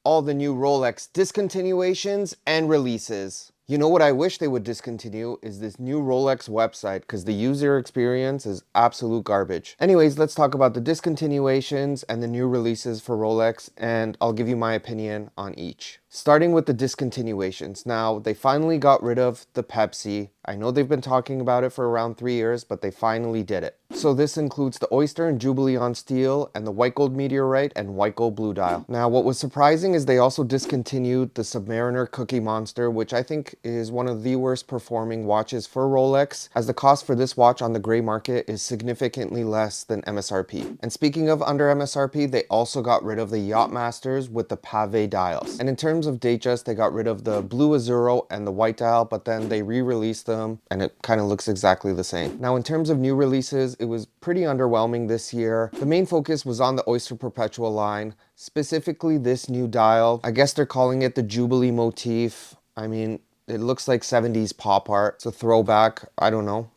all the new Rolex discontinuations and releases. You know what I wish they would discontinue is this new Rolex website, because the user experience is absolute garbage. Anyways, let's talk about the discontinuations and the new releases for Rolex, and I'll give you my opinion on each. Starting with the discontinuations. Now, they finally got rid of the Pepsi. I know they've been talking about it for around 3 years, but they finally did it. So this includes the Oyster and Jubilee on steel, and the white gold meteorite and white gold blue dial. Now, what was surprising is they also discontinued the Submariner Cookie Monster, which I think is one of the worst performing watches for Rolex, as the cost for this watch on the gray market is significantly less than MSRP. And speaking of under MSRP, they also got rid of the Yachtmasters with the Pave dials. And in terms of Datejust, they got rid of the blue Azzurro and the white dial, but then they re-released them and it kind of looks exactly the same. Now, in terms of new releases, it was pretty underwhelming this year. The main focus was on the Oyster Perpetual line, specifically this new dial. I guess they're calling it the Jubilee motif. I mean, it looks like 70s pop art. It's a throwback. I don't know.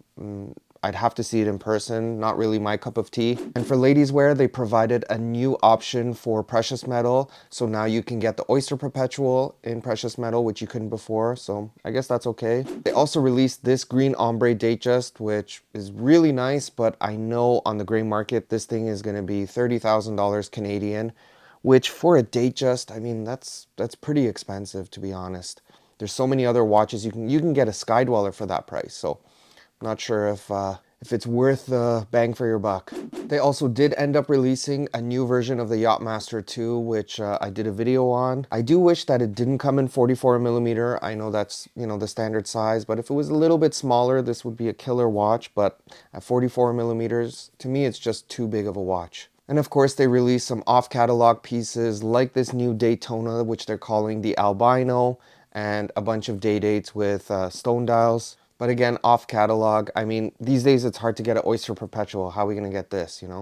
I'd have to see it in person. Not really my cup of tea. And for ladies wear, they provided a new option for precious metal. So now you can get the Oyster Perpetual in precious metal, which you couldn't before. So I guess that's okay. They also released this green ombre Datejust, which is really nice, but I know on the gray market, this thing is going to be $30,000 Canadian, which for a Datejust, I mean, that's pretty expensive, to be honest. There's so many other watches. You can get a Sky Dweller for that price. So not sure if it's worth the bang for your buck. They also did end up releasing a new version of the Yachtmaster 2, which I did a video on. I do wish that it didn't come in 44mm. I know that's, you know, the standard size, but if it was a little bit smaller, this would be a killer watch. But at 44mm, to me, it's just too big of a watch. And of course, they released some off-catalog pieces like this new Daytona, which they're calling the Albino, and a bunch of day dates with stone dials. But again, off catalog. I mean, these days it's hard to get an Oyster Perpetual. How are we going to get this, you know?